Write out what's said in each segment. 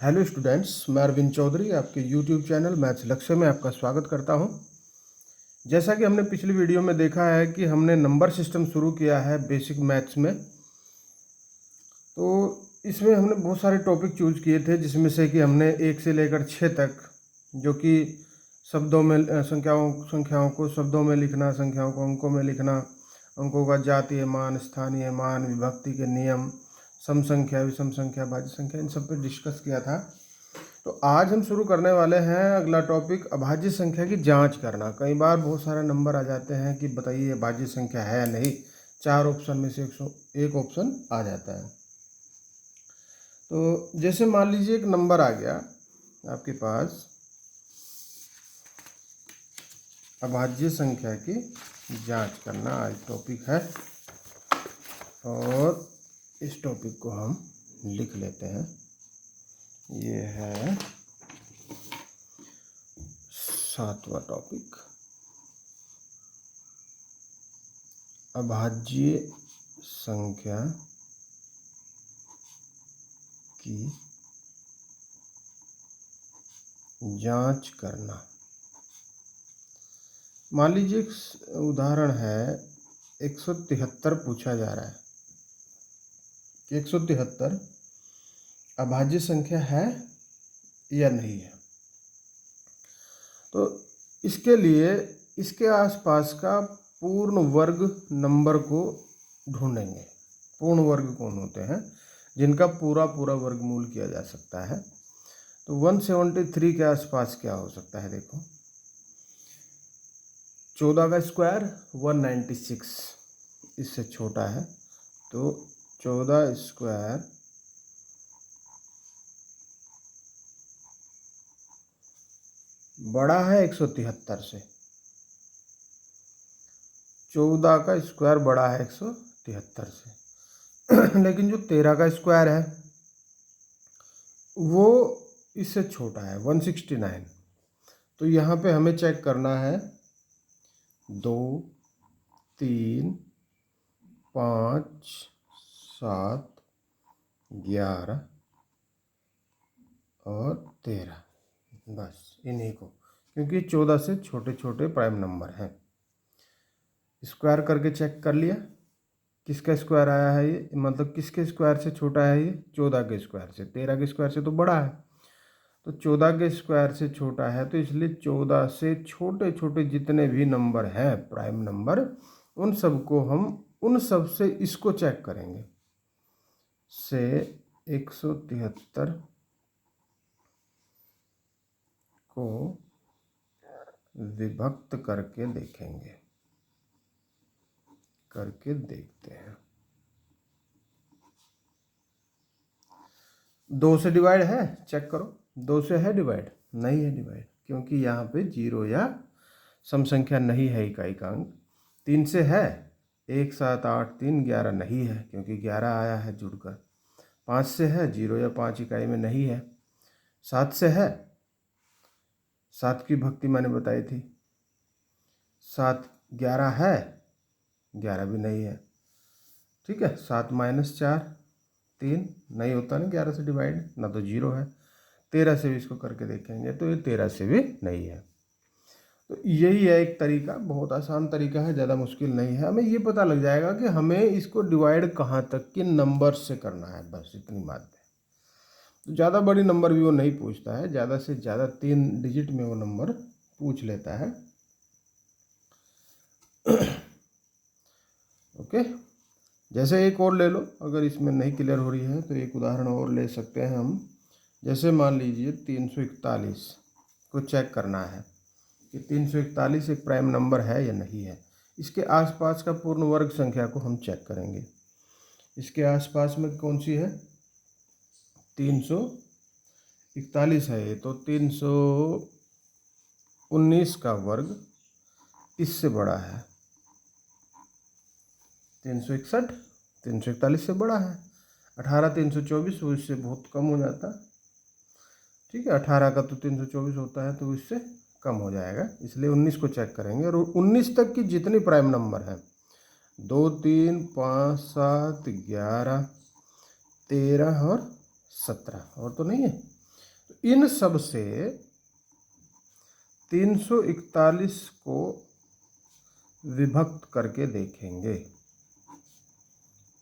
Hello students, मैं अरविंद चौधरी आपके YouTube channel maths लक्ष्य में आपका स्वागत करता हूं। जैसा कि हमने पिछली वीडियो में देखा है कि हमने नंबर सिस्टम शुरू किया है बेसिक मैथ्स में। तो इसमें हमने बहुत सारे टॉपिक चूज किए थे, जिसमें से कि हमने 1 से लेकर 6 तक, जो कि शब्दों में संख्याओं को शब्दों में लिखना, संख्याओं को अंकों में लिखना, अंकों का जातीय मान, स्थानीय मान, विभक्ति के नियम, सम संख्या, विषम संख्या, भाज्य संख्या, इन सब पे डिस्कस किया था। तो आज हम शुरू करने वाले हैं अगला टॉपिक, अभाज्य संख्या की जांच करना। कई बार बहुत सारे नंबर आ जाते हैं कि बताइए अभाज्य संख्या है या नहीं। 4 ऑप्शन में से एक ऑप्शन आ जाता है। तो जैसे मान लीजिए एक नंबर आ गया आपके पास, अभाज्य संख्या की जांच करना आज टॉपिक है, और इस टॉपिक को हम लिख लेते हैं। ये है 7वां टॉपिक, अभाज्य संख्या की जांच करना। मान लीजिए एक उदाहरण है, 173 पूछा जा रहा है कि 173 अभाज्य संख्या है या नहीं है। तो इसके लिए इसके आसपास का पूर्ण वर्ग नंबर को ढूंढेंगे। पूर्ण वर्ग कौन होते हैं? जिनका पूरा वर्गमूल किया जा सकता है। तो 173 के आसपास क्या हो सकता है? देखो, 14 का स्क्वायर 196, इससे छोटा है। तो 14 स्क्वायर बड़ा है 173 से। 14 का स्क्वायर बड़ा है 173 से। लेकिन जो 13 का स्क्वायर है वो इससे छोटा है, 169। तो यहाँ पे हमें चेक करना है 2, 3, 5, 7, 11 और 13, बस इन्हीं को, क्योंकि 14 से छोटे छोटे प्राइम नंबर हैं। स्क्वायर करके चेक कर लिया किसका स्क्वायर आया है ये, मतलब किसके स्क्वायर से छोटा है ये? 14 के स्क्वायर से। 13 के स्क्वायर से तो बड़ा है, तो 14 के स्क्वायर से छोटा है। तो इसलिए 14 से छोटे छोटे जितने भी नंबर हैं प्राइम नंबर, उन सब को हम उन सब से इसको चेक करेंगे, से 173 को विभक्त करके देखेंगे, करके देखते हैं। 2 से डिवाइड है? चेक करो, 2 से है डिवाइड? नहीं है डिवाइड, क्योंकि यहाँ पे 0 या सम संख्या नहीं है इकाई का अंक। 3 से है? 1, 7, 8, 3, 11 नहीं है, क्योंकि 11 आया है जुड़कर। 5 से है? 0 या 5 इकाई में नहीं है। 7 से है? 7 की भक्ति मैंने बताई थी। 7 11 है? 11 भी नहीं है। ठीक है, 7 - 4 3, नहीं होता ना 11 से डिवाइड, ना तो 0 है। 13 से भी इसको करके देखेंगे तो ये 13 से भी नहीं है। तो यही है एक तरीका, बहुत आसान तरीका है, ज़्यादा मुश्किल नहीं है। हमें ये पता लग जाएगा कि हमें इसको डिवाइड कहाँ तक, किन नंबर से करना है, बस इतनी बात है। तो ज़्यादा बड़ी नंबर भी वो नहीं पूछता है, ज़्यादा से ज़्यादा 3 डिजिट में वो नंबर पूछ लेता है। ओके, जैसे एक और ले लो, अगर इसमें नहीं क्लियर हो रही है तो एक उदाहरण और ले सकते हैं हम। जैसे मान लीजिए 341 को चेक करना है कि 341 एक प्राइम नंबर है या नहीं है। इसके आसपास का पूर्ण वर्ग संख्या को हम चेक करेंगे। इसके आसपास में कौन सी है? 341 है ये, तो 319 का वर्ग इससे बड़ा है। 361 341 से बड़ा है। 18 324 वो इससे बहुत कम हो जाता है। ठीक है, 18 का तो 324 होता है, तो इससे कम हो जाएगा, इसलिए 19 को चेक करेंगे। और 19 तक की जितनी प्राइम नंबर है, 2, 3, 5, 7, 11, 13 और 17, और तो नहीं है। इन सब से 341 को विभक्त करके देखेंगे,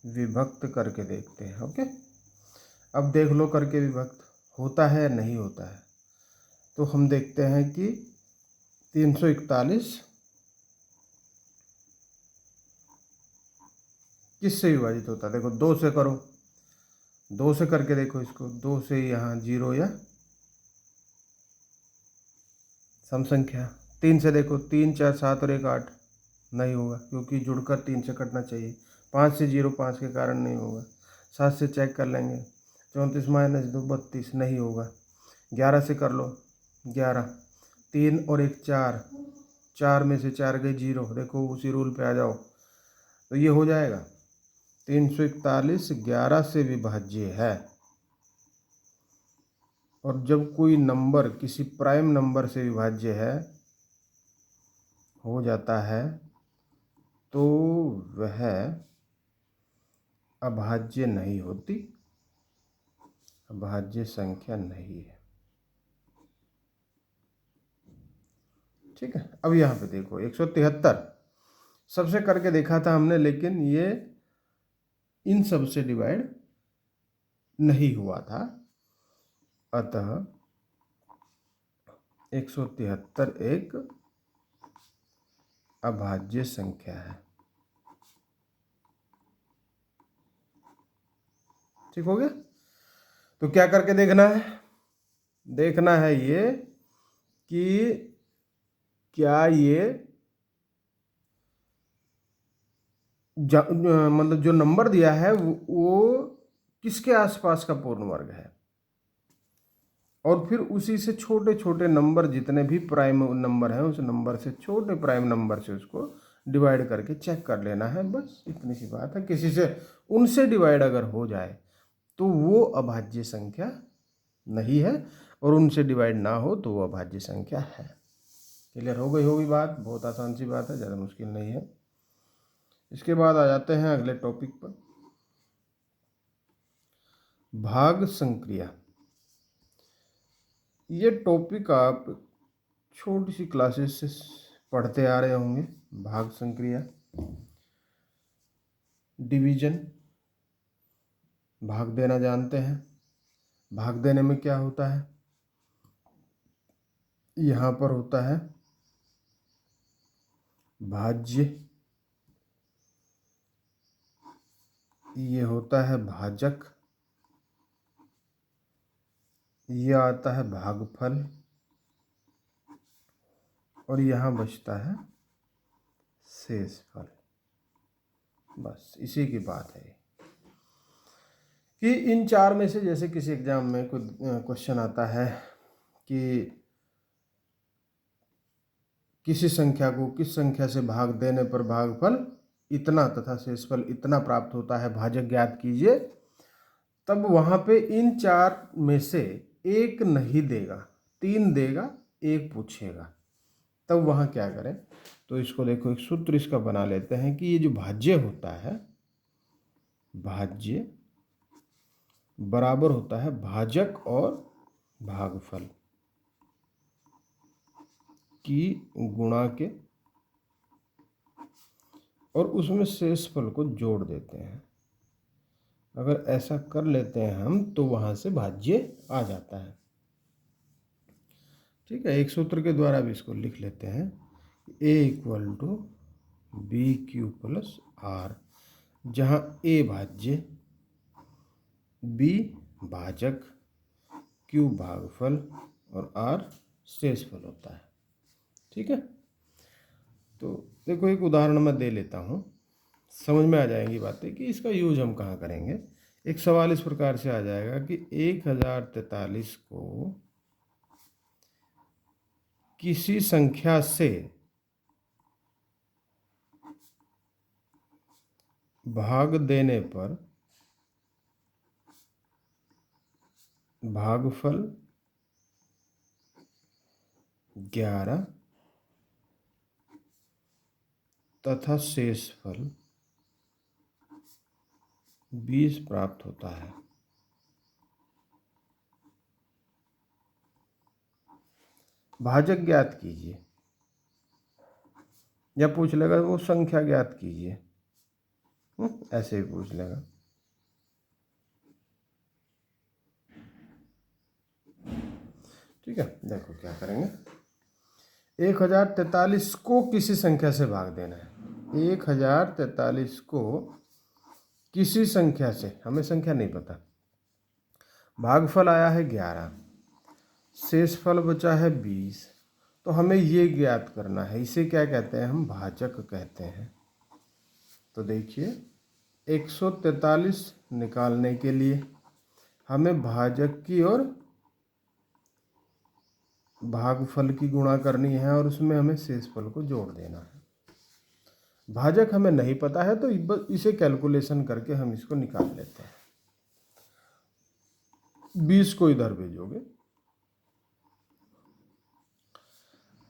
विभक्त करके देखते हैं। ओके, अब देख लो करके विभक्त होता है या नहीं होता है। तो हम देखते हैं कि 341 किससे विभाजित होता है। देखो 2 से करो, 2 से करके देखो इसको। 2 से यहाँ 0 या सम संख्या। 3 से देखो, 3 4 7 और 1 8, नहीं होगा क्योंकि जुड़कर 3 से कटना चाहिए। 5 से 0 5 के कारण नहीं होगा। 7 से चेक कर लेंगे, 34 माइनस 2 32, नहीं होगा। 11 से कर लो, 11, 3 और 1 4, 4 में से 4 गए 0, देखो उसी रूल पे आ जाओ तो ये हो जाएगा। 341 11 से विभाज्य है। और जब कोई नंबर किसी प्राइम नंबर से विभाज्य है हो जाता है तो वह अभाज्य नहीं होती, अभाज्य संख्या नहीं है। ठीक है, अब यहाँ पे देखो 173 सबसे करके देखा था हमने, लेकिन ये इन सब से डिवाइड नहीं हुआ था, अतः 173 एक अभाज्य संख्या है। ठीक हो गया। तो क्या करके देखना है, देखना है ये कि क्या ये मतलब जो नंबर दिया है वो किसके आसपास का पूर्ण वर्ग है, और फिर उसी से छोटे छोटे नंबर जितने भी प्राइम नंबर हैं उस नंबर से छोटे प्राइम नंबर से उसको डिवाइड करके चेक कर लेना है। बस इतनी सी बात है। किसी से उनसे डिवाइड अगर हो जाए तो वो अभाज्य संख्या नहीं है, और उनसे डिवाइड ना हो तो वो अभाज्य संख्या है। क्लियर हो गई होगी बात, बहुत आसान सी बात है, ज़्यादा मुश्किल नहीं है। इसके बाद आ जाते हैं अगले टॉपिक पर, भाग संक्रिया। ये टॉपिक आप छोटी सी क्लासेस से पढ़ते आ रहे होंगे। भाग संक्रिया, डिवीजन, भाग देना जानते हैं। भाग देने में क्या होता है, यहाँ पर होता है भाज्य, ये होता है भाजक, ये आता है भागफल, और यहाँ बचता है शेषफल। बस इसी की बात है कि इन चार में से जैसे किसी एग्जाम में कोई क्वेश्चन आता है कि किसी संख्या को किस संख्या से भाग देने पर भागफल इतना तथा शेषफल इतना प्राप्त होता है, भाजक ज्ञात कीजिए, तब वहाँ पे इन चार में से एक नहीं देगा, 3 देगा, 1 पूछेगा, तब वहाँ क्या करें। तो इसको देखो, एक सूत्र इसका बना लेते हैं कि ये जो भाज्य होता है, भाज्य बराबर होता है भाजक और भागफल की गुणा के, और उसमें शेषफल को जोड़ देते हैं। अगर ऐसा कर लेते हैं हम तो वहाँ से भाज्य आ जाता है। ठीक है, एक सूत्र के द्वारा भी इसको लिख लेते हैं, a = BQ + R, जहाँ a भाज्य, b भाजक, q भागफल और r शेषफल होता है। ठीक है, तो देखो एक उदाहरण मैं दे लेता हूँ, समझ में आ जाएंगी बातें कि इसका यूज हम कहाँ करेंगे। एक सवाल इस प्रकार से आ जाएगा कि 1043 को किसी संख्या से भाग देने पर भागफल 11 तथा शेषफल 20 प्राप्त होता है। भाजक ज्ञात कीजिए, या पूछ लेगा वो संख्या ज्ञात कीजिए, ऐसे ही पूछ लेगा। ठीक है, देखो क्या करेंगे। 1043 को किसी संख्या से भाग देना है। 1043 को किसी संख्या से, हमें संख्या नहीं पता, भागफल आया है 11, शेषफल बचा है 20, तो हमें ये ज्ञात करना है। इसे क्या कहते हैं? हम भाजक कहते हैं। तो देखिए 143 निकालने के लिए हमें भाजक की और भागफल की गुणा करनी है और उसमें हमें शेषफल को जोड़ देना है। भाजक हमें नहीं पता है तो इसे कैलकुलेशन करके हम इसको निकाल लेते हैं। 20 को इधर भेजोगे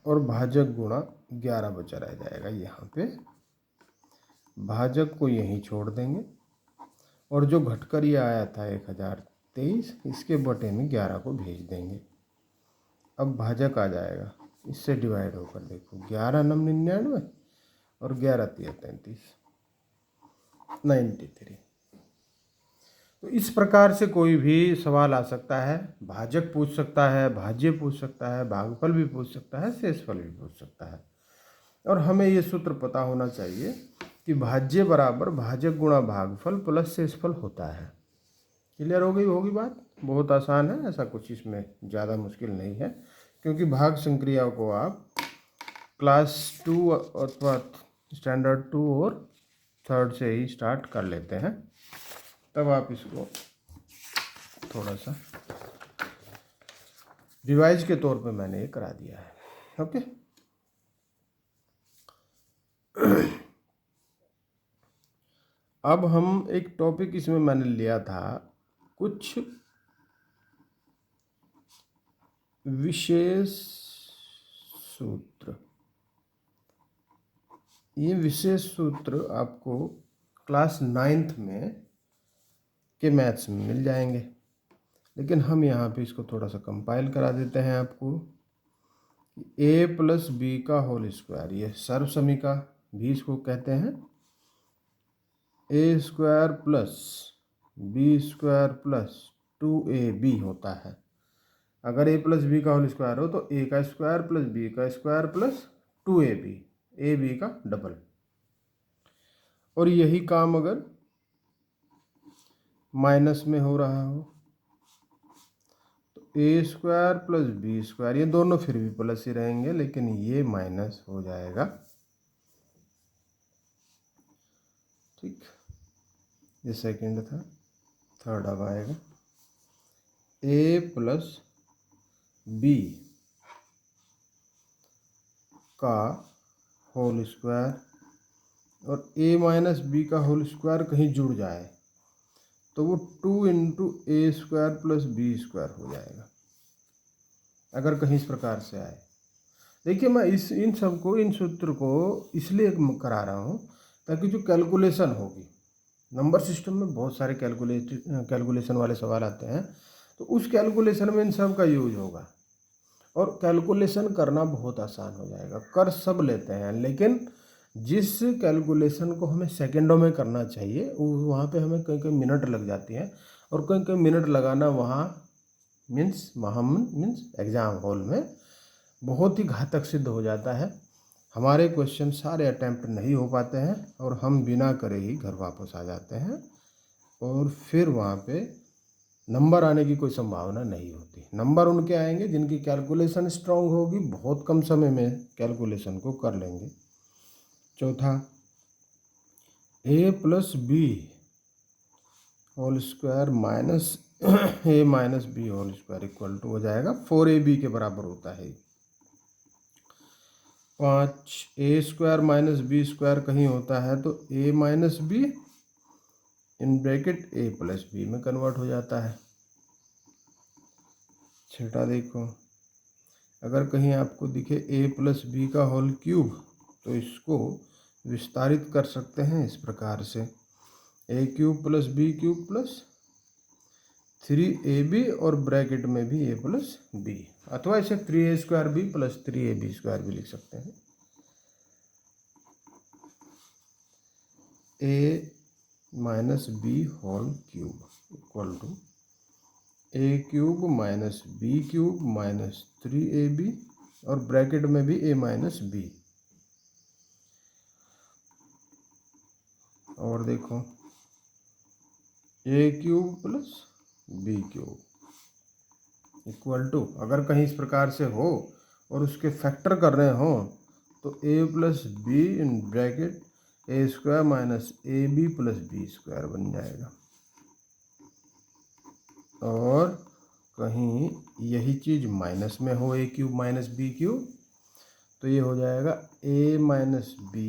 और भाजक गुणा 11 बचा रह जाएगा यहाँ पे। भाजक को यहीं छोड़ देंगे और जो घटकर ये आया था 1023, इसके बटे में 11 को भेज देंगे। अब भाजक आ जाएगा, इससे डिवाइड होकर देखो, 11 नम 99 और 11 तिया 33, 93। तो इस प्रकार से कोई भी सवाल आ सकता है। भाजक पूछ सकता है, भाज्य पूछ सकता है, भागफल भी पूछ सकता है, शेषफल भी पूछ सकता है। और हमें ये सूत्र पता होना चाहिए कि भाज्य बराबर भाजक गुणा भागफल प्लस शेषफल होता है। क्लियर हो गई होगी बात? बहुत आसान है, ऐसा कुछ इसमें ज़्यादा मुश्किल नहीं है, क्योंकि भाग संक्रिया को आप क्लास 2 अथवा स्टैंडर्ड 2 और 3rd से ही स्टार्ट कर लेते हैं। तब आप इसको थोड़ा सा रिवाइज के तौर पे मैंने ये करा दिया है। ओके, अब हम एक टॉपिक इसमें मैंने लिया था, कुछ विशेष सूत्र। ये विशेष सूत्र आपको क्लास 9th में के मैथ्स में मिल जाएंगे, लेकिन हम यहाँ पे इसको थोड़ा सा कंपाइल करा देते हैं आपको। a प्लस बी का होल स्क्वायर, ये सर्व समीका भी इसको कहते हैं। a square plus B square plus 2ab होता है। अगर a प्लस बी का होल स्क्वायर हो तो a का स्क्वायर प्लस b का स्क्वायर प्लस 2ab, ab का डबल। और यही काम अगर माइनस में हो रहा हो तो a square plus B square, ये दोनों फिर भी प्लस ही रहेंगे, लेकिन ये माइनस हो जाएगा। ठीक, ये सेकंड था, थर्ड अब आएगा a प्लस बी का होल स्क्वायर और a माइनस बी का होल स्क्वायर कहीं जुड़ जाए तो वो 2 इंटू ए स्क्वायर प्लस बी स्क्वायर हो जाएगा, अगर कहीं इस प्रकार से आए। देखिए मैं इन सबको, इन सूत्र को इसलिए करा रहा हूँ ताकि जो कैलकुलेशन होगी, नंबर सिस्टम में बहुत सारे कैलकुलेशन वाले सवाल आते हैं, तो उस कैलकुलेशन में इन सब का यूज होगा और कैलकुलेशन करना बहुत आसान हो जाएगा। कर सब लेते हैं, लेकिन जिस कैलकुलेशन को हमें सेकंडों में करना चाहिए वहाँ पे हमें कई कई मिनट लग जाती हैं, और कई कई मिनट लगाना वहाँ मीन्स एग्ज़ाम हॉल में बहुत ही घातक सिद्ध हो जाता है। हमारे क्वेश्चन सारे अटैम्प्ट नहीं हो पाते हैं और हम बिना करे ही घर वापस आ जाते हैं, और फिर वहाँ पे नंबर आने की कोई संभावना नहीं होती। नंबर उनके आएंगे जिनकी कैलकुलेशन स्ट्रांग होगी, बहुत कम समय में कैलकुलेशन को कर लेंगे। चौथा, a plus B whole square minus a minus B whole square equal to हो जाएगा 4ab के बराबर होता है। 5, a square minus B square कहीं होता है तो a minus B in bracket a plus B में कन्वर्ट हो जाता है। छठा देखो, अगर कहीं आपको दिखे a प्लस बी का होल क्यूब तो इसको विस्तारित कर सकते हैं इस प्रकार से, a cube plus B cube plus 3ab और ब्रैकेट में भी a प्लस बी, अथवा इसे 3a² प्लस 3ab² भी लिख सकते हैं। a minus B whole cube equal to a³ minus b³ minus 3ab और ब्रैकेट में भी a माइनस बी। और देखो a³ plus b³ equal to, अगर कहीं इस प्रकार से हो और उसके फैक्टर कर रहे हो तो a plus B in bracket a² minus ab plus b² बन जाएगा। और कहीं यही चीज़ माइनस में हो a³ माइनस b³ तो ये हो जाएगा a minus B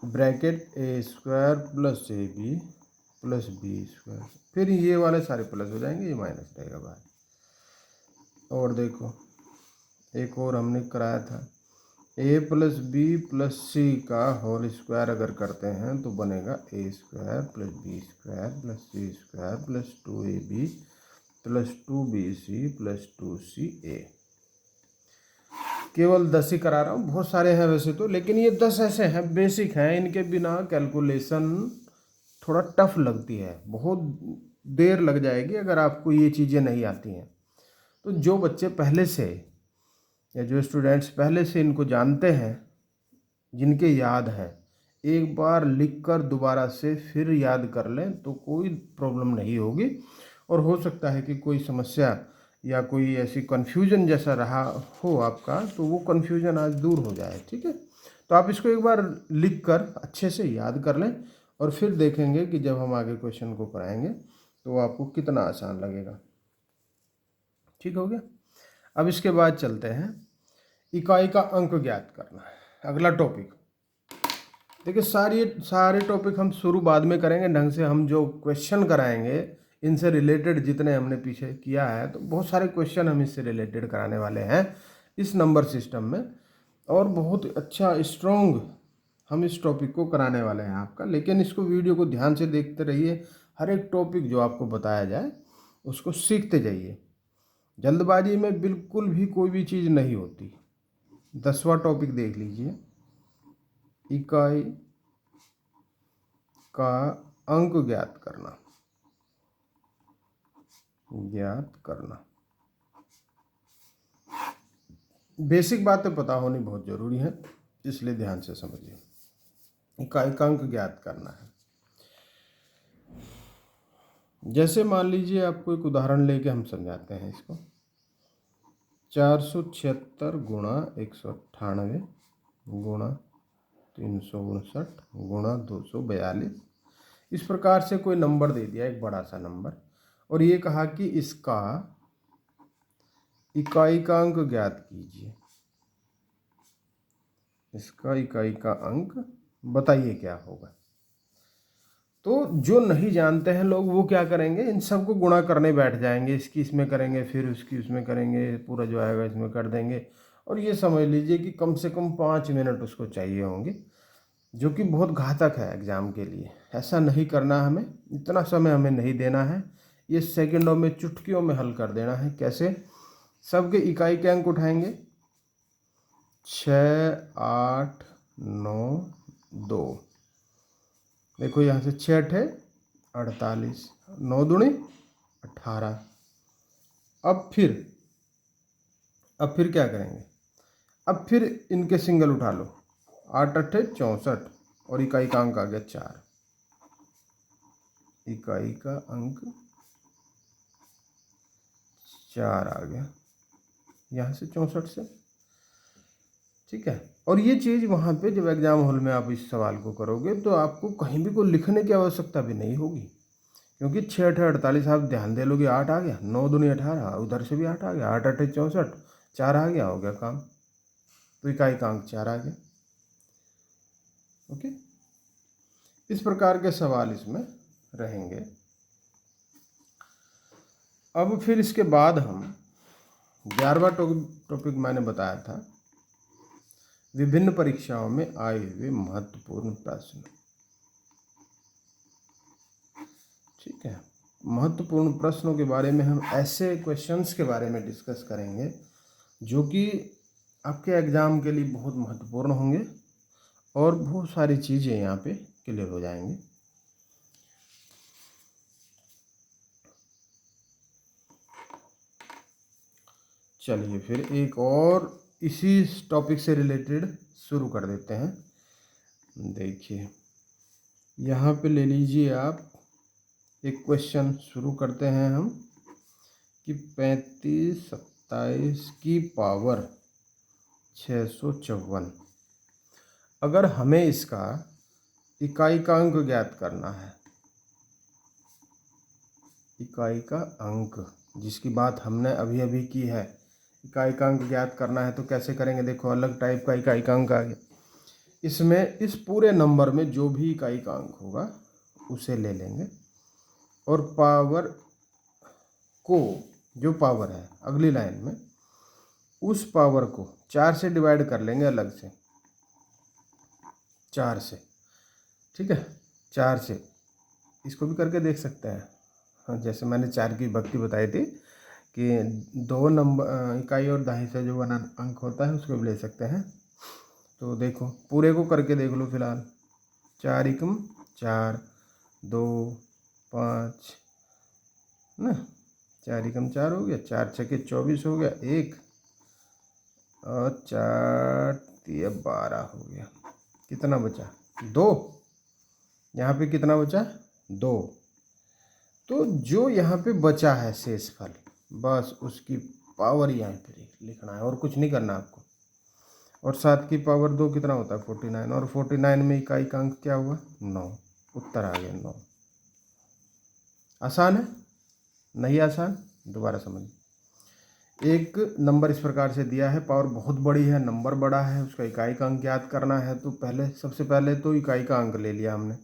bracket a² plus ab plus b²। फिर ये वाले सारे प्लस हो जाएंगे, ये माइनस रहेगा बाहर। और देखो एक और हमने कराया था, a प्लस बी प्लस सी का होल स्क्वायर अगर करते हैं तो बनेगा a² plus b² plus c² plus 2ab plus 2bc plus 2ca। केवल 10 ही करा रहा हूँ, बहुत सारे हैं वैसे तो, लेकिन ये 10 ऐसे हैं बेसिक हैं, इनके बिना कैलकुलेशन थोड़ा टफ लगती है, बहुत देर लग जाएगी अगर आपको ये चीज़ें नहीं आती हैं। तो जो बच्चे पहले से या जो स्टूडेंट्स पहले से इनको जानते हैं, जिनके याद है, एक बार लिखकर दोबारा से फिर याद कर लें तो कोई प्रॉब्लम नहीं होगी। और हो सकता है कि कोई समस्या या कोई ऐसी कन्फ्यूजन जैसा रहा हो आपका, तो वो कन्फ्यूजन आज दूर हो जाए। ठीक है, तो आप इसको एक बार लिख कर अच्छे से याद कर लें और फिर देखेंगे कि जब हम आगे क्वेश्चन को कराएंगे तो वो आपको कितना आसान लगेगा। ठीक हो गया। अब इसके बाद चलते हैं इकाई का अंक ज्ञात करना, अगला टॉपिक। देखिए सारे टॉपिक हम शुरू बाद में करेंगे ढंग से। हम जो क्वेश्चन कराएंगे इनसे रिलेटेड जितने हमने पीछे किया है, तो बहुत सारे क्वेश्चन हम इससे रिलेटेड कराने वाले हैं इस नंबर सिस्टम में, और बहुत अच्छा स्ट्रॉन्ग हम इस टॉपिक को कराने वाले हैं आपका। लेकिन इसको वीडियो को ध्यान से देखते रहिए, हर एक टॉपिक जो आपको बताया जाए उसको सीखते जाइए। जल्दबाजी में बिल्कुल भी कोई भी चीज़ नहीं होती। 10वां टॉपिक देख लीजिए, इकाई का अंक ज्ञात करना। बेसिक बातें पता होनी बहुत ज़रूरी है, इसलिए ध्यान से समझिए। इकाई का अंक ज्ञात करना है। जैसे मान लीजिए, आपको एक उदाहरण लेके हम समझाते हैं इसको। 476 गुणा 198 गुणा 359 गुणा 242, इस प्रकार से कोई नंबर दे दिया, एक बड़ा सा नंबर, और ये कहा कि इसका इकाई का अंक ज्ञात कीजिए। इसका इकाई का अंक बताइए क्या होगा। तो जो नहीं जानते हैं लोग वो क्या करेंगे, इन सबको गुणा करने बैठ जाएंगे। इसकी इसमें करेंगे, फिर उसकी उसमें करेंगे, पूरा जो आएगा इसमें कर देंगे। और ये समझ लीजिए कि कम से कम 5 मिनट उसको चाहिए होंगे, जो कि बहुत घातक है एग्ज़ाम के लिए। ऐसा नहीं करना, हमें इतना समय हमें नहीं देना है। ये सेकंडों में, चुटकियों में हल कर देना है। कैसे? सबके इकाई के अंक उठाएंगे, 6 8 9 2। देखो यहाँ से 6 × 48, 9 दूनी 18। अब फिर क्या करेंगे? अब फिर इनके सिंगल उठा लो, 8 × 8 = 64 और इकाई का अंक आ गया 4। इकाई का अंक 4 आ गया यहाँ से 64 से। ठीक है, और ये चीज़ वहाँ पे जब एग्ज़ाम हॉल में आप इस सवाल को करोगे तो आपको कहीं भी कोई लिखने की आवश्यकता भी नहीं होगी, क्योंकि 6 × 48 आप ध्यान दे लोगे, 8 आ गया, 9 दूनी 18, उधर से भी 8 आ गया, 8 × 8 = 64, 4 आ गया, हो गया काम। तो इकाई का अंक 4 आ गया। ओके, इस प्रकार के सवाल इसमें रहेंगे। अब फिर इसके बाद हम 11वां टॉपिक मैंने बताया था, विभिन्न परीक्षाओं में आए हुए महत्वपूर्ण प्रश्न। ठीक है। महत्वपूर्ण प्रश्नों के बारे में हम ऐसे क्वेश्चंस के बारे में डिस्कस करेंगे जो कि आपके एग्ज़ाम के लिए बहुत महत्वपूर्ण होंगे और बहुत सारी चीज़ें यहाँ पे क्लियर हो जाएंगी। चलिए फिर एक और इसी टॉपिक से रिलेटेड शुरू कर देते हैं। देखिए यहाँ पे ले लीजिए आप एक क्वेश्चन शुरू करते हैं हम कि 35 27 की पावर 654, अगर हमें इसका इकाई का अंक ज्ञात करना है, इकाई का अंक जिसकी बात हमने अभी अभी की है, इकाई का अंक ज्ञात करना है तो कैसे करेंगे। देखो अलग टाइप का इकाई का अंक आ गया। इसमें इस पूरे नंबर में जो भी इकाई का अंक होगा उसे ले लेंगे और पावर को, जो पावर है अगली लाइन में, उस पावर को 4 से डिवाइड कर लेंगे अलग से, 4 से। ठीक है, 4 से। इसको भी करके देख सकते हैं। हाँ, जैसे मैंने 4 की भक्ति बताई थी कि 2 नंबर इकाई और दहाई से जो बना अंक होता है उसको भी ले सकते हैं। तो देखो पूरे को करके देख लो फिलहाल। 4 एकम 4, 2 5 ना, 4 एकम 4 हो गया, 4 छके 24 हो गया, 1 और 4 तिया 12 हो गया। कितना बचा? 2। यहाँ पे कितना बचा? 2। तो जो यहाँ पे बचा है शेषफल, बस उसकी पावर यहाँ पे लिखना है और कुछ नहीं करना आपको। और 7 की पावर 2 कितना होता है? 49। और 49 में इकाई का अंक क्या हुआ? 9। उत्तर आ गया 9। आसान है? नहीं आसान? दोबारा समझ। एक नंबर इस प्रकार से दिया है, पावर बहुत बड़ी है, नंबर बड़ा है, उसका इकाई का अंक ज्ञात करना है। तो सबसे पहले तो इकाई का अंक ले लिया हमने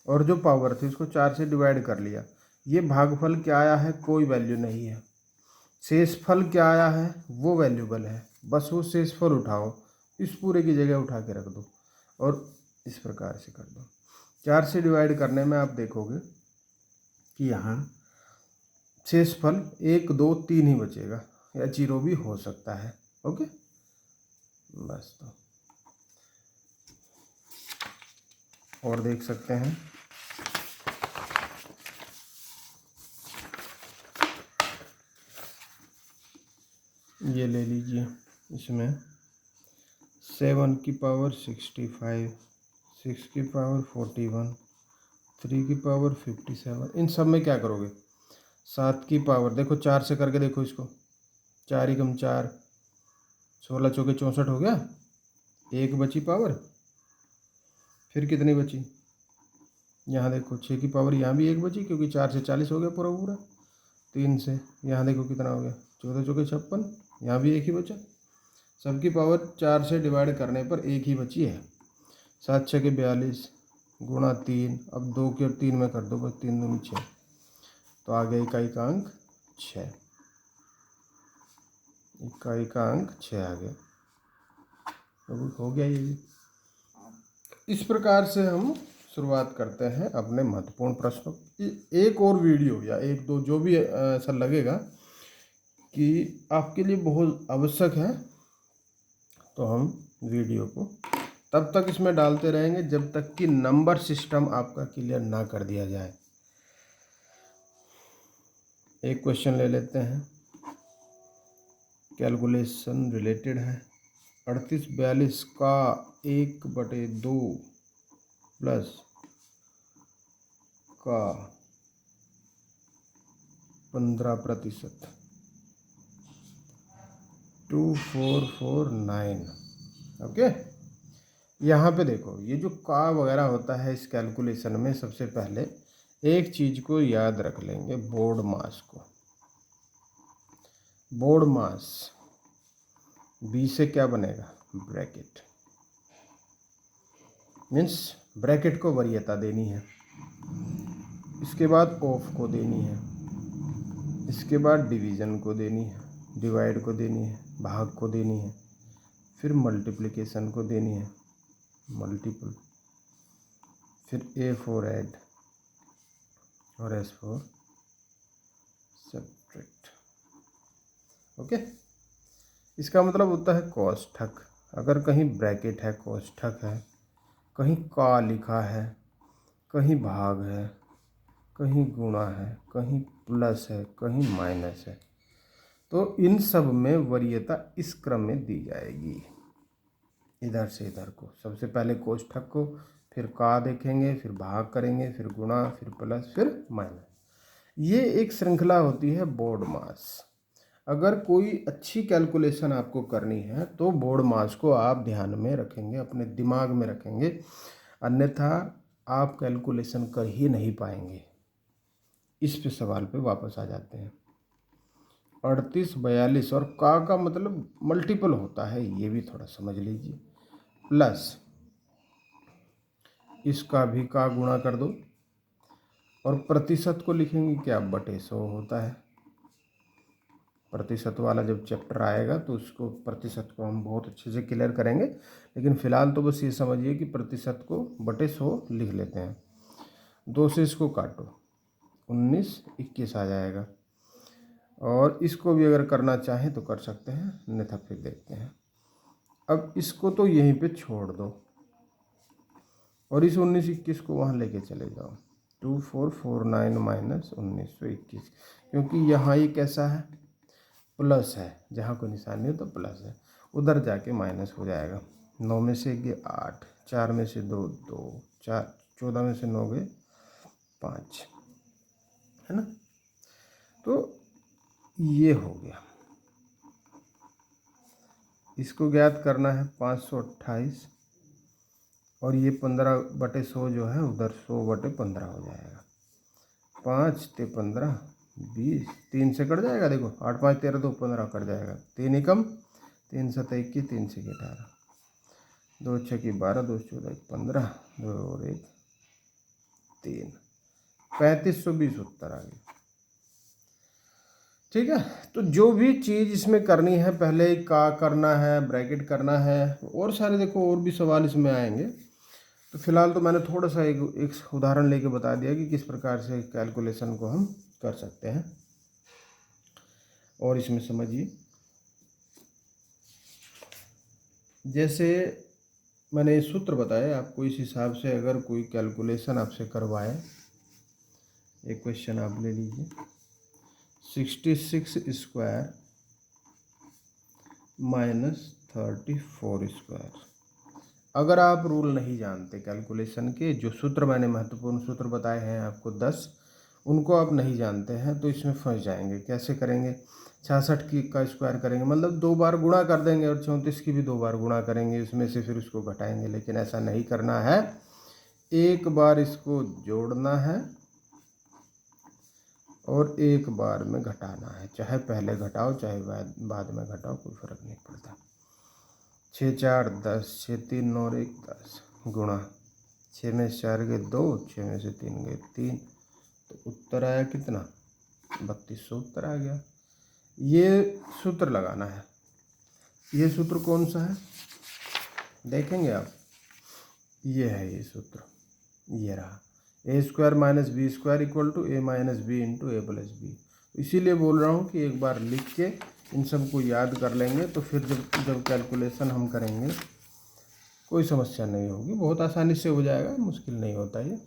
और जो पावर थी उसको 4 से डिवाइड कर लिया। ये भागफल क्या आया है? कोई वैल्यू नहीं है। शेषफल क्या आया है? वो वैल्यूबल है। बस वो शेषफल उठाओ, इस पूरे की जगह उठा के रख दो और इस प्रकार से कर दो। 4 से डिवाइड करने में आप देखोगे कि यहाँ शेषफल 1 2 3 ही बचेगा या 0 भी हो सकता है। ओके, बस। तो और देख सकते हैं, ये ले लीजिए। इसमें 7 की पावर 65, 6 की पावर 41, 3 की पावर 57। इन सब में क्या करोगे? 7 की पावर देखो 4 से करके देखो इसको। 4 एकम 4, 16 चौके 64 हो गया। 1 बची पावर, फिर कितनी बची? यहाँ देखो 6 की पावर, यहाँ भी 1 बची क्योंकि 4 से 40 हो गया पूरा पूरा। 3 से यहाँ देखो कितना हो गया? 14 चौके 56, यहाँ भी 1 ही बचा। सबकी पावर 4 से डिवाइड करने पर 1 ही बची है। 7 छके 42 गुणा 3, अब 2 के 3 में कर दो, बस 3 दूनी 6। तो आ गया इकाई का अंक 6। इकाई का अंक 6 आ गया। तो हो गया ये भी। इस प्रकार से हम शुरुआत करते हैं अपने महत्वपूर्ण प्रश्नों। एक और वीडियो या 1 2 जो भी ऐसा लगेगा कि आपके लिए बहुत आवश्यक है तो हम वीडियो को तब तक इसमें डालते रहेंगे जब तक कि नंबर सिस्टम आपका क्लियर ना कर दिया जाए। एक क्वेश्चन ले लेते हैं, कैलकुलेशन रिलेटेड है। 38 42 का 1/2 प्लस का 15%, 2449। ओके, यहाँ पे देखो ये जो का वगैरह होता है इस कैलकुलेशन में, सबसे पहले एक चीज को याद रख लेंगे, बोर्ड मास को। बोर्ड मास बी से क्या बनेगा? ब्रैकेट, मीन्स ब्रैकेट को वरीयता देनी है। इसके बाद ऑफ को देनी है, इसके बाद डिवीज़न को देनी है, डिवाइड को देनी है, भाग को देनी है, फिर मल्टीप्लिकेशन को देनी है, मल्टीपल, फिर A4 ऐड, और S फॉर सब्ट्रैक्ट। ओके, इसका मतलब होता है कोष्ठक। अगर कहीं ब्रैकेट है, कोष्ठक है, कहीं का लिखा है, कहीं भाग है, कहीं गुणा है, कहीं प्लस है, कहीं माइनस है, तो इन सब में वरीयता इस क्रम में दी जाएगी, इधर से इधर को। सबसे पहले कोष्ठक को, फिर का देखेंगे, फिर भाग करेंगे, फिर गुणा, फिर प्लस, फिर माइनस। ये एक श्रृंखला होती है बोर्ड मास। अगर कोई अच्छी कैलकुलेशन आपको करनी है तो बोर्ड मास को आप ध्यान में रखेंगे, अपने दिमाग में रखेंगे, अन्यथा आप कैलकुलेशन कर ही नहीं पाएंगे। इस पे सवाल पे वापस आ जाते हैं। 38, 42 और का मतलब मल्टीपल होता है, ये भी थोड़ा समझ लीजिए। प्लस इसका भी का गुणा कर दो, और प्रतिशत को लिखेंगे क्या, बटे 100 होता है। प्रतिशत वाला जब चैप्टर आएगा तो उसको, प्रतिशत को हम बहुत अच्छे से क्लियर करेंगे, लेकिन फिलहाल तो बस ये समझिए कि प्रतिशत को बटे 100 लिख लेते हैं। 2 से इसको काटो, 19, 21 आ जाएगा। और इसको भी अगर करना चाहें तो कर सकते हैं, अन्यथा फिर देखते हैं। अब इसको तो यहीं पे छोड़ दो और इस 19, 21 को वहाँ लेके चले जाओ। 2449 माइनस 1921, क्योंकि यहाँ ये कैसा है, प्लस है, जहाँ कोई निशान नहीं हो तो प्लस है, उधर जाके माइनस हो जाएगा। 9 में से गए 8, 4 में से 2 2, 4, 14 में से 9 गए 5, है ना। तो ये हो गया। इसको ज्ञात करना है 528, और ये 15/100 जो है उधर 100/15 हो जाएगा। 5 ते 15, 20, 3 से कट जाएगा, देखो 8 5 13 2 15 कट जाएगा, 3 एकम 3 7 21, 3 से 18, 2 6 12, 2 14 15, 2 और 1 3, 3520 उत्तर आ गया। ठीक है, तो जो भी चीज़ इसमें करनी है, पहले का करना है, ब्रैकेट करना है, और सारे देखो और भी सवाल इसमें आएंगे। तो फिलहाल तो मैंने थोड़ा सा एक उदाहरण लेके बता दिया कि किस प्रकार से कैलकुलेशन को हम कर सकते हैं। और इसमें समझिए, जैसे मैंने सूत्र बताया आपको, इस हिसाब से अगर कोई कैलकुलेशन आपसे करवाए, एक क्वेश्चन आप ले लीजिए, 66 स्क्वायर माइनस 34 स्क्वायर। अगर आप रूल नहीं जानते कैलकुलेशन के, जो सूत्र मैंने महत्वपूर्ण सूत्र बताए हैं आपको 10, उनको आप नहीं जानते हैं तो इसमें फंस जाएंगे। कैसे करेंगे, 66 का स्क्वायर करेंगे, मतलब 2 बार गुणा कर देंगे, और 34 की भी 2 बार गुणा करेंगे, इसमें से फिर उसको घटाएंगे। लेकिन ऐसा नहीं करना है, एक बार इसको जोड़ना है और एक बार में घटाना है। चाहे पहले घटाओ चाहे बाद में घटाओ, कोई फर्क नहीं पड़ता। 6 4 10, 6 3 9 और 1 10, गुणा 6 में से 4 गए 2, 6 में से 3 गए 3, तो उत्तर आया कितना, 3200 उत्तर आ गया। ये सूत्र लगाना है। ये सूत्र कौन सा है देखेंगे आप, ये है ये सूत्र, ये रहा, A square minus B square equal to A minus B into A plus B. इसीलिए बोल रहा हूँ कि एक बार लिख के इन सब को याद कर लेंगे तो फिर जब कैलकुलेशन हम करेंगे कोई समस्या नहीं होगी, बहुत आसानी से हो जाएगा, मुश्किल नहीं होता ये।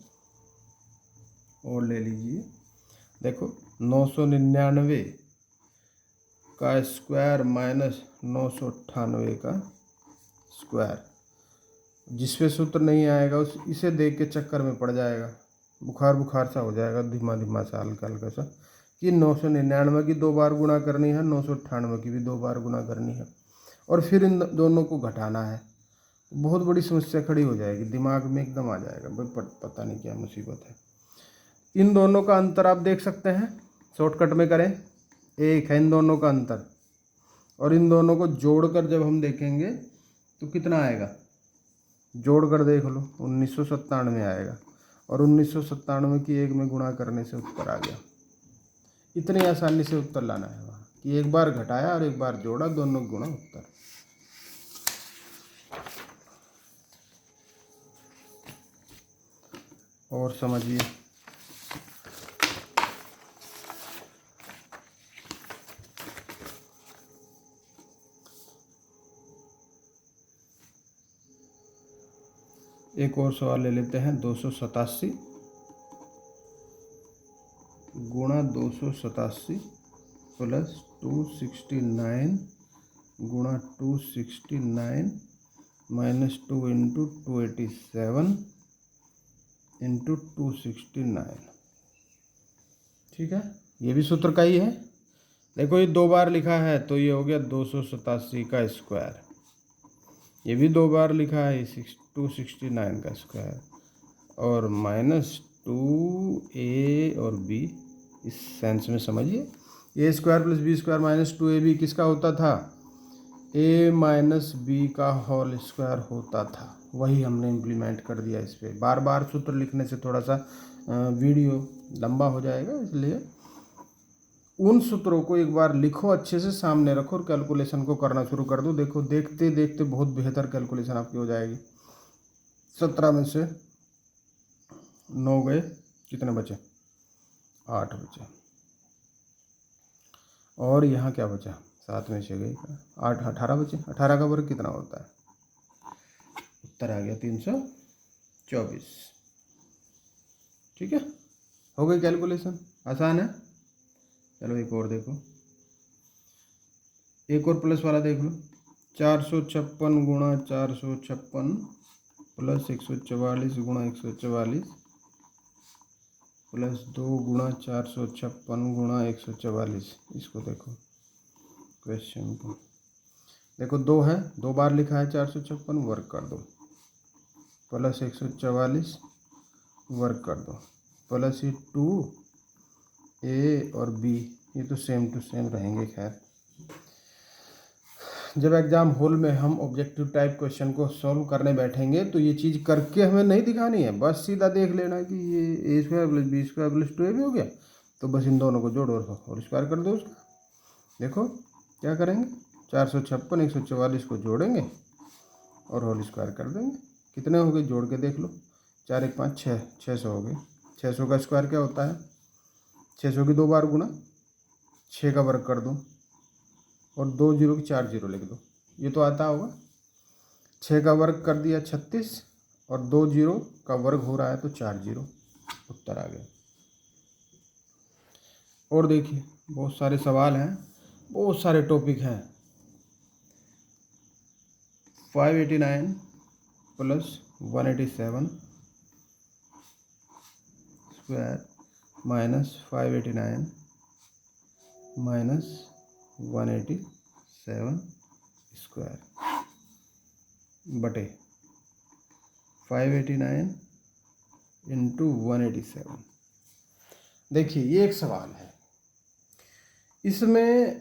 और ले लीजिए, देखो 999 का स्क्वायर माइनस 998 का स्क्वायर। जिस पे सूत्र नहीं आएगा इसे देख के चक्कर में पड़ जाएगा, बुखार सा हो जाएगा, धीमा धीमा सा, हल्का हल्का सा, कि 999 की 2 बार गुणा करनी है, 998 की भी 2 बार गुणा करनी है, और फिर इन दोनों को घटाना है। बहुत बड़ी समस्या खड़ी हो जाएगी, दिमाग में एकदम आ जाएगा भाई पता नहीं क्या मुसीबत है। इन दोनों का अंतर आप देख सकते हैं, शॉर्टकट में करें, एक है इन दोनों का अंतर, और इन दोनों को जोड़कर जब हम देखेंगे तो कितना आएगा, जोड़कर देख लो 1997 आएगा, और 1997 की 1 में गुणा करने से उत्तर आ गया। इतनी आसानी से उत्तर लाना है वहाँ, कि एक बार घटाया और एक बार जोड़ा, दोनों गुणा उत्तर। और समझिए, एक और सवाल ले लेते हैं। 287 गुणा 287 प्लस 269 गुणा 269 माइनस 2 इंटू 287 इंटू 269। ठीक है, ये भी सूत्र का ही है। देखो ये 2 बार लिखा है तो ये हो गया 287 का स्क्वायर, ये भी 2 बार लिखा है 269 का स्क्वायर, और माइनस 2a और b, इस सेंस में समझिए। A square plus B square minus 2ab किसका होता था? a माइनस बी का होल स्क्वायर होता था। वही हमने इम्प्लीमेंट कर दिया इस पर। बार बार सूत्र लिखने से थोड़ा सा वीडियो लंबा हो जाएगा, इसलिए उन सूत्रों को एक बार लिखो, अच्छे से सामने रखो और कैलकुलेशन को करना शुरू कर दो। देखो देखते देखते बहुत बेहतर कैलकुलेशन आपकी हो जाएगी। 17 में से 9 गए, कितने बचे? 8 बचे। और यहाँ क्या बचा? 7 में से गए 8, 18 बचे। 18 का वर्ग कितना होता है? उत्तर आ गया 324। ठीक है, हो गई कैलकुलेशन, आसान है। चलो एक और देखो, एक और प्लस वाला देख लो। 456 गुणा 456 प्लस 144 गुणा 144 प्लस 2 गुणा 456 गुणा 144। इसको देखो, क्वेश्चन को देखो, 2 है, 2 बार लिखा है 456, वर्क कर दो, प्लस 144 वर्क कर दो, प्लस ये 2a और b, ये तो सेम टू सेम रहेंगे। खैर, जब एग्जाम हॉल में हम ऑब्जेक्टिव टाइप क्वेश्चन को सॉल्व करने बैठेंगे तो ये चीज़ करके हमें नहीं दिखानी है, बस सीधा देख लेना कि ये a square plus B square plus 2ab हो गया, तो बस इन दोनों को जोड़ो और होल स्क्वायर कर दो उसका। देखो क्या करेंगे, 456 144 को जोड़ेंगे और होल स्क्वायर कर देंगे। कितने हो गए? जोड़ के देख लो, 4 1 5 6, 600 हो गए। 600 का स्क्वायर क्या होता है? 600 की 2 बार गुना, 6 का वर्ग कर दो और 2 जीरो की 4 जीरो लिख दो, ये तो आता होगा। 6 का वर्ग कर दिया 36 और 2 जीरो का वर्ग हो रहा है तो 4 जीरो, उत्तर आ गया। और देखिए बहुत सारे सवाल हैं, बहुत सारे टॉपिक हैं। 589 plus 187 square minus 589 minus 187 square बटे 589 इंटू 187। देखिए ये एक सवाल है, इसमें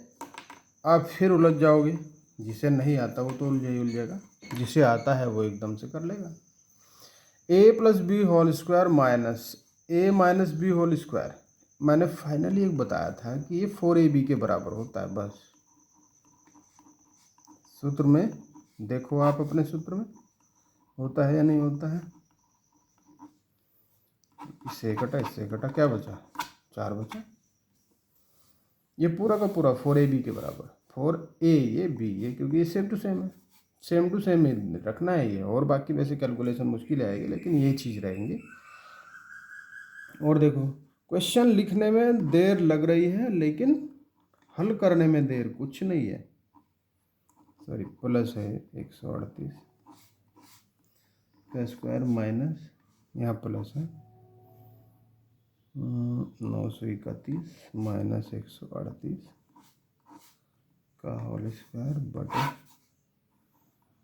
आप फिर उलझ जाओगे। जिसे नहीं आता वो तो उलझेगा, जिसे आता है वो एकदम से कर लेगा। a plus B whole square minus a minus B whole square, मैंने फाइनली एक बताया था कि ये 4ab के बराबर होता है। बस सूत्र में देखो, आप अपने सूत्र में होता है या नहीं होता है। इससे कटा, क्या बचा? 4 बचा। ये पूरा का पूरा 4ab के बराबर, 4a ये b ये, क्योंकि ये सेम टू सेम है, सेम टू सेम रखना है ये। और बाकी वैसे कैलकुलेशन मुश्किल आएगी, लेकिन ये चीज़ रहेंगी। और देखो क्वेश्चन लिखने में देर लग रही है, लेकिन हल करने में देर कुछ नहीं है। सॉरी, प्लस है 138 का स्क्वायर माइनस, यहाँ प्लस है 931 माइनस 138 का होल स्क्वायर बटे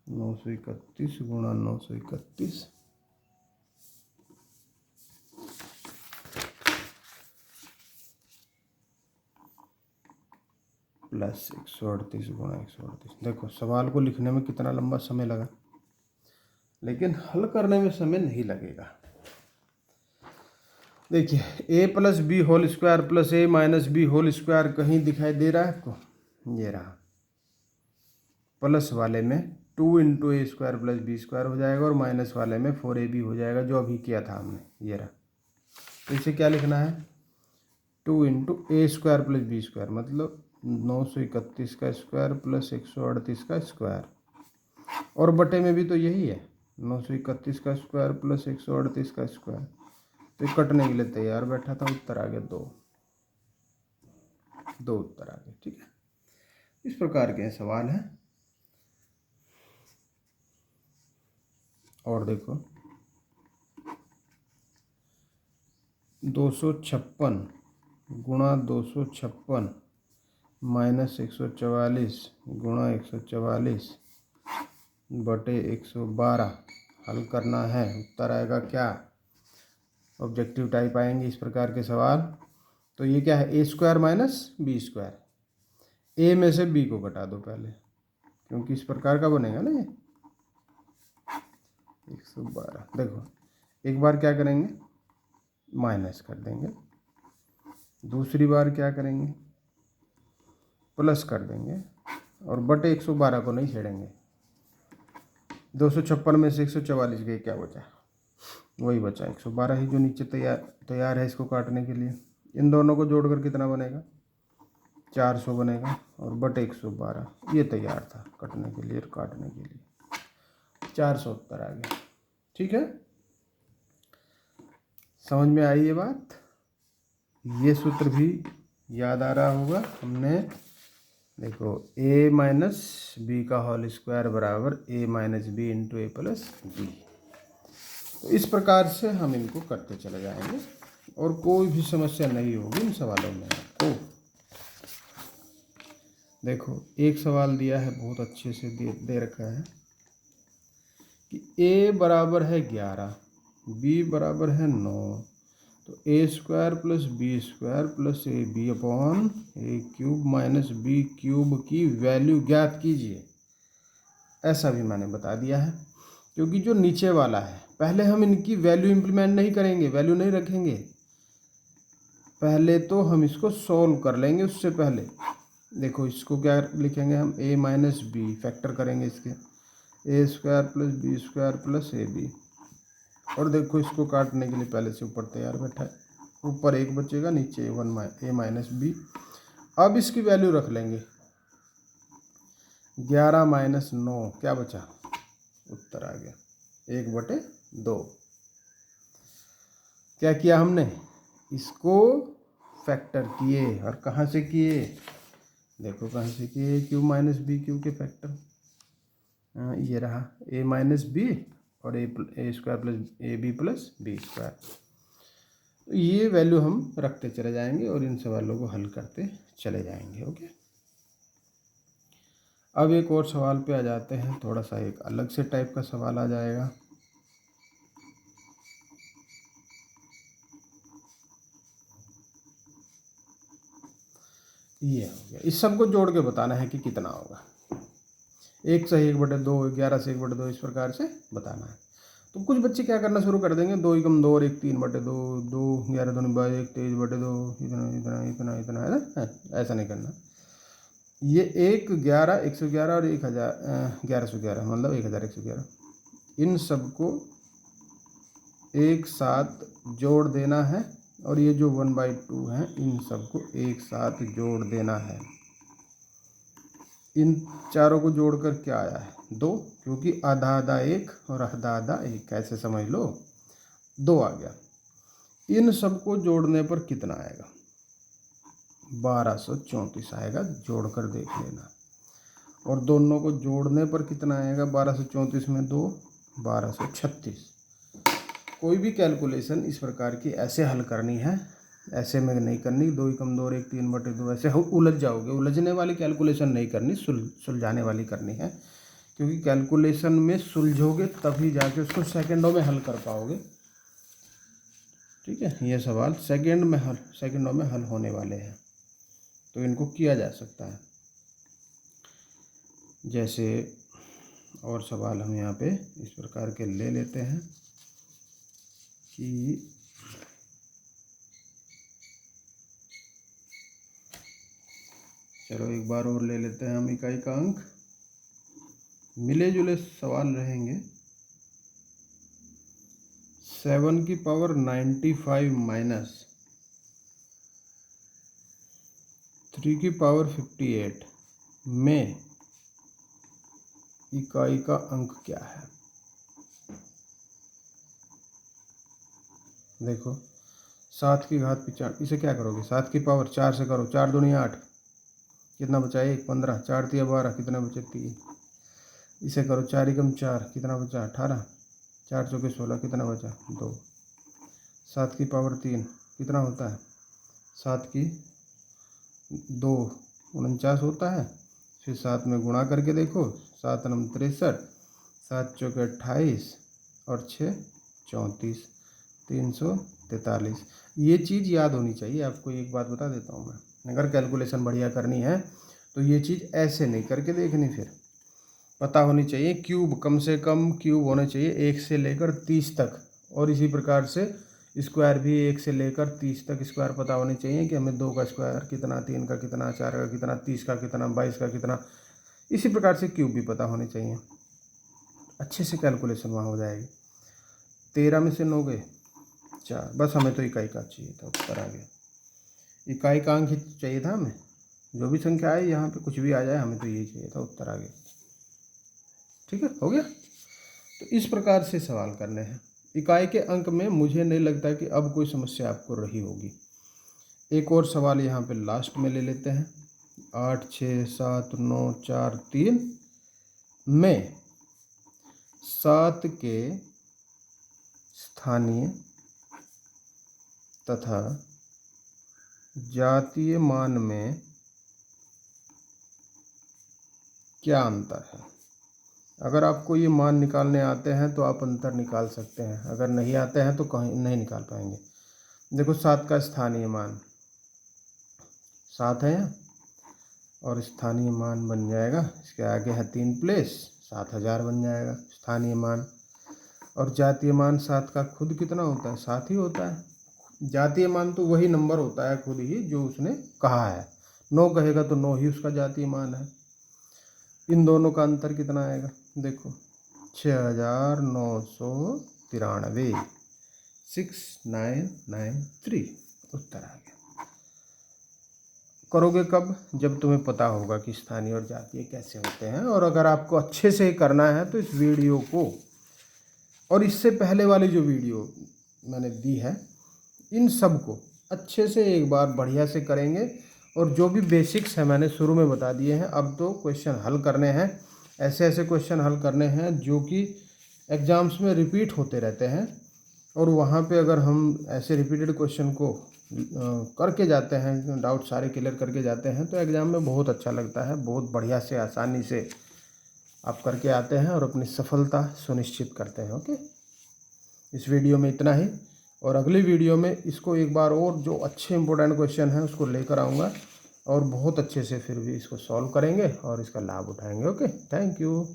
931 गुणा 931 प्लस 138 गुणा 138। देखो सवाल को लिखने में कितना लंबा समय लगा, लेकिन हल करने में समय नहीं लगेगा। देखिए a plus B whole square plus a minus B whole square कहीं दिखाई दे रहा है आपको? ये रहा। प्लस वाले में 2 इंटू ए स्क्वायर प्लस बी स्क्वायर हो जाएगा और माइनस वाले में 4ab हो जाएगा, जो अभी किया था हमने। ये रहा। तो इसे क्या लिखना है? 2 इंटू ए स्क्वायर प्लस बी स्क्वायर, मतलब 931 का स्क्वायर प्लस 138 का स्क्वायर, और बटे में भी तो यही है, 931 का स्क्वायर प्लस 138 का स्क्वायर, तो ये कटने के लिए तैयार बैठा था। उत्तर आ गया 2, 2 उत्तर आ गए। ठीक है, इस प्रकार के सवाल हैं। और देखो 256 गुणा 256 माइनस 144 गुणा 144 बटे 112 हल करना है। उत्तर आएगा क्या? ऑब्जेक्टिव टाइप आएंगे इस प्रकार के सवाल। तो ये क्या है? ए स्क्वायर माइनस बी स्क्वायर। ए में से बी को घटा दो पहले, क्योंकि इस प्रकार का बनेगा ना ये 112। देखो एक बार क्या करेंगे, माइनस कर देंगे, दूसरी बार क्या करेंगे, प्लस कर देंगे, और बटे 112 को नहीं छेड़ेंगे। 256 में से 144 गए, क्या बचा? वही बचा 112 ही, जो नीचे तैयार है इसको काटने के लिए। इन दोनों को जोड़कर कितना बनेगा? 400 बनेगा, और बटे 112 ये तैयार था कटने के लिए और काटने के लिए। 400 उत्तर आ गया। ठीक है, समझ में आई ये बात? ये सूत्र भी याद आ रहा होगा। हमने देखो a माइनस बी का होल स्क्वायर बराबर a minus B into A plus B. तो इस प्रकार से हम इनको करते चले जाएंगे और कोई भी समस्या नहीं होगी इन सवालों में आपको। देखो एक सवाल दिया है, बहुत अच्छे से दे रखा है कि a बराबर है 11, b बराबर है 9, तो A square plus B square plus A B upon A cube minus B cube की वैल्यू ज्ञात कीजिए। ऐसा भी मैंने बता दिया है, क्योंकि जो नीचे वाला है पहले हम इनकी वैल्यू इम्प्लीमेंट नहीं करेंगे, वैल्यू नहीं रखेंगे, पहले तो हम इसको सॉल्व कर लेंगे। उससे पहले देखो इसको क्या लिखेंगे हम, a माइनस बी फैक्टर करेंगे इसके, A square plus B square plus A B. और देखो इसको काटने के लिए पहले से ऊपर तैयार बैठा है, ऊपर 1 बचेगा, नीचे a माइनस बी। अब इसकी वैल्यू रख लेंगे, 11 माइनस 9 क्या बचा? उत्तर आ गया 1/2। क्या किया हमने? इसको फैक्टर किए, और कहाँ से किए? देखो कहाँ से किए, क्यू माइनस बी क्यू के फैक्टर। ये रहा a माइनस बी और A square plus A B plus B square. तो ये वैल्यू हम रखते चले जाएंगे और इन सवालों को हल करते चले जाएंगे। ओके, अब एक और सवाल पे आ जाते हैं। थोड़ा सा एक अलग से टाइप का सवाल आ जाएगा। ये हो गया, इस सबको जोड़ के बताना है कि कितना होगा। 1 से 1/2, 11 से 1/2, इस प्रकार से बताना है। तो कुछ बच्चे क्या करना शुरू कर देंगे, 2 एकम 2 और 1 3/2, 2 11 2 22 1 23/2, इतना इतना इतना इतना, है ना? ऐसा नहीं करना। ये 1 11 111 और 1000 1111, मतलब 1111, इन सबको एक साथ जोड़ देना है। और ये जो 1/2 है इन सबको एक साथ जोड़ देना है। इन चारों को जोड़कर क्या आया है? 2, क्योंकि आधा आधा 1 और आधा आधा 1, कैसे समझ लो, 2 आ गया। इन सबको जोड़ने पर कितना आएगा? 1234 आएगा, जोड़कर देख लेना। और दोनों को जोड़ने पर कितना आएगा? 1234 में 2, 1236। कोई भी कैलकुलेशन इस प्रकार की ऐसे हल करनी है, ऐसे में नहीं करनी 2 एकम 2 और 1 3/2, ऐसे उलझ जाओगे। उलझने वाली कैलकुलेशन नहीं करनी, सुलझाने वाली करनी है। क्योंकि कैलकुलेशन में सुलझोगे तभी जाके उसको सेकंडों में हल कर पाओगे। ठीक है, ये सवाल सेकंडों में हल होने वाले हैं, तो इनको किया जा सकता है। जैसे और सवाल हम यहाँ पे इस प्रकार के ले लेते हैं कि चलो एक बार और ले लेते हैं हम इकाई का अंक। मिले जुले सवाल रहेंगे। 7 की पावर 95 माइनस 3 की पावर 58 में इकाई का अंक क्या है? देखो 7 की घात 95, इसे क्या करोगे 7 की पावर 4 से करो, 4 दूनी 8, कितना बचा 1, 15, 4 तिया 12, कितना बचे 3, इसे करो 4 एकम 4, कितना बचा 18, 4 चौके 16, कितना बचा 2, 7 की पावर 3 कितना होता है 7 की 2 49 होता है। फिर 7 में गुणा करके देखो, 7 नम 63, 7 चौके 28 और 6 34, 343। ये चीज़ याद होनी चाहिए आपको। एक बात बता देता हूँ मैं, अगर कैलकुलेशन बढ़िया करनी है तो ये चीज़ ऐसे नहीं करके देखनी, फिर पता होनी चाहिए क्यूब, कम से कम क्यूब होने चाहिए 1 से लेकर 30 तक, और इसी प्रकार से स्क्वायर भी 1 से लेकर 30 तक स्क्वायर पता होने चाहिए कि हमें 2 का स्क्वायर कितना, 3 का कितना, 4 का कितना, 30 का कितना, 22 का कितना, इसी प्रकार से क्यूब भी पता होने चाहिए। अच्छे से कैलकुलेशन वहाँ हो जाएगी। 13 में से 9 गए 4, बस हमें तो इकाई का चाहिए था, उत्तर आ गया। इकाई का अंक ही चाहिए था हमें, जो भी संख्या आए यहाँ पे कुछ भी आ जाए हमें तो यही चाहिए था, उत्तर आ गया। ठीक है, हो गया। तो इस प्रकार से सवाल करने हैं। इकाई के अंक में मुझे नहीं लगता कि अब कोई समस्या आपको रही होगी। एक और सवाल यहाँ पे लास्ट में ले लेते हैं। 8 6 7 9 4 3 में 7 के स्थानीय तथा जातीय मान में क्या अंतर है। अगर आपको ये मान निकालने आते हैं तो आप अंतर निकाल सकते हैं, अगर नहीं आते हैं तो कहीं नहीं निकाल पाएंगे। देखो 7 का स्थानीय मान 7 है यहाँ, और स्थानीय मान बन जाएगा, इसके आगे है 3 प्लेस, 7000 बन जाएगा स्थानीय मान। और जातीय मान 7 का खुद कितना होता है, 7 ही होता है। जातीय मान तो वही नंबर होता है खुद ही जो उसने कहा है, 9 कहेगा तो 9 ही उसका जातीय मान है। इन दोनों का अंतर कितना आएगा, देखो 6993, 6993, उत्तर आ गया। करोगे कब, जब तुम्हें पता होगा कि स्थानीय और जातीय कैसे होते हैं। और अगर आपको अच्छे से करना है तो इस वीडियो को और इससे पहले वाली जो वीडियो मैंने दी है, इन सब को अच्छे से एक बार बढ़िया से करेंगे। और जो भी बेसिक्स हैं मैंने शुरू में बता दिए हैं, अब तो क्वेश्चन हल करने हैं, ऐसे ऐसे क्वेश्चन हल करने हैं जो कि एग्ज़ाम्स में रिपीट होते रहते हैं। और वहाँ पे अगर हम ऐसे रिपीटेड क्वेश्चन को करके जाते हैं, डाउट सारे क्लियर करके जाते हैं, तो एग्ज़ाम में बहुत अच्छा लगता है। बहुत बढ़िया से आसानी से आप करके आते हैं और अपनी सफलता सुनिश्चित करते हैं। ओके, इस वीडियो में इतना ही, और अगली वीडियो में इसको एक बार और जो अच्छे इंपॉर्टेंट क्वेश्चन हैं उसको लेकर आऊँगा, और बहुत अच्छे से फिर भी इसको सॉल्व करेंगे और इसका लाभ उठाएंगे। Okay, thank you.